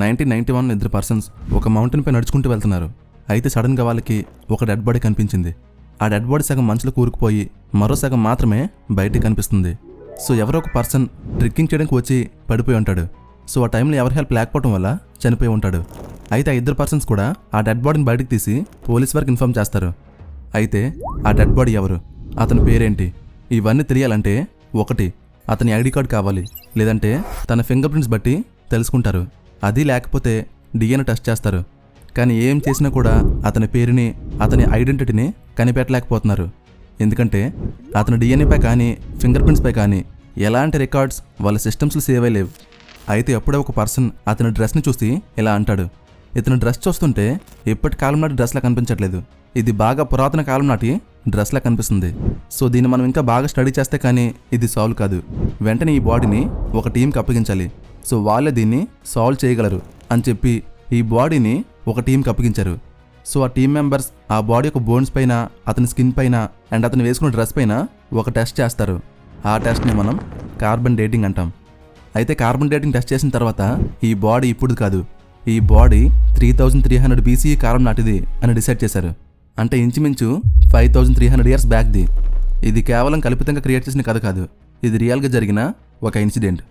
1991 ఇద్దరు పర్సన్స్ ఒక మౌంటైన్ పై నడుచుకుంటూ వెళ్తున్నారు. అయితే సడన్గా వాళ్ళకి ఒక డెడ్ బాడీ కనిపించింది. ఆ డెడ్ బాడీ సగం మంచులో కూరుకుపోయి మరో సగం మాత్రమే బయటికి కనిపిస్తుంది. సో ఎవరో ఒక పర్సన్ ట్రెక్కింగ్ చేయడానికి వచ్చి పడిపోయి ఉంటాడు. సో ఆ టైంలో ఎవరి హెల్ప్ లేకపోవడం వల్ల చనిపోయి ఉంటాడు. అయితే ఆ ఇద్దరు పర్సన్స్ కూడా ఆ డెడ్ బాడీని బయటకు తీసి పోలీస్ వారికి ఇన్ఫార్మ్ చేస్తారు. అయితే ఆ డెడ్ బాడీ ఎవరు, అతని పేరేంటి, ఇవన్నీ తెలియాలంటే ఒకటి అతని ఐడి కార్డ్ కావాలి, లేదంటే తన ఫింగర్ ప్రింట్స్ బట్టి తెలుసుకుంటారు. అది లేకపోతే డిఎన్ఏ టెస్ట్ చేస్తారు. కానీ ఏం చేసినా కూడా అతని పేరుని, అతని ఐడెంటిటీని కనిపెట్టలేకపోతున్నారు. ఎందుకంటే అతని డిఎన్ఏపై కానీ ఫింగర్ ప్రింట్స్పై కానీ ఎలాంటి రికార్డ్స్ వాళ్ళ సిస్టమ్స్లో సేవ్ అయ్యలేవు. అయితే అప్పుడే ఒక పర్సన్ అతని డ్రెస్ని చూసి ఇలా అంటాడు, ఇతని డ్రెస్ చూస్తుంటే ఇప్పటి కాలం నాటి డ్రెస్లా కనిపించట్లేదు, ఇది బాగా పురాతన కాలం నాటి డ్రెస్లా కనిపిస్తుంది. సో దీన్ని మనం ఇంకా బాగా స్టడీ చేస్తే కానీ ఇది సాల్వ్ కాదు. వెంటనే ఈ బాడీని ఒక టీంకి అప్పగించాలి. సో వాళ్ళే దీన్ని సాల్వ్ చేయగలరు అని చెప్పి ఈ బాడీని ఒక టీంకి అప్పగించారు. సో ఆ టీం మెంబర్స్ ఆ బాడీ యొక్క బోన్స్ పైన, అతని స్కిన్ పైన అండ్ అతను వేసుకున్న డ్రెస్ పైన ఒక టెస్ట్ చేస్తారు. ఆ టెస్ట్ని మనం కార్బన్ డేటింగ్ అంటాం. అయితే కార్బన్ డేటింగ్ టెస్ట్ చేసిన తర్వాత ఈ బాడీ ఇప్పుడు కాదు, ఈ బాడీ 3300 BCE కాలం నాటిది అని డిసైడ్ చేశారు. అంటే ఇంచుమించు 5300 ఇయర్స్ బ్యాక్ది. ఇది కేవలం కల్పితంగా క్రియేట్ చేసిన కథ కాదు, ఇది రియల్గా జరిగిన ఒక ఇన్సిడెంట్.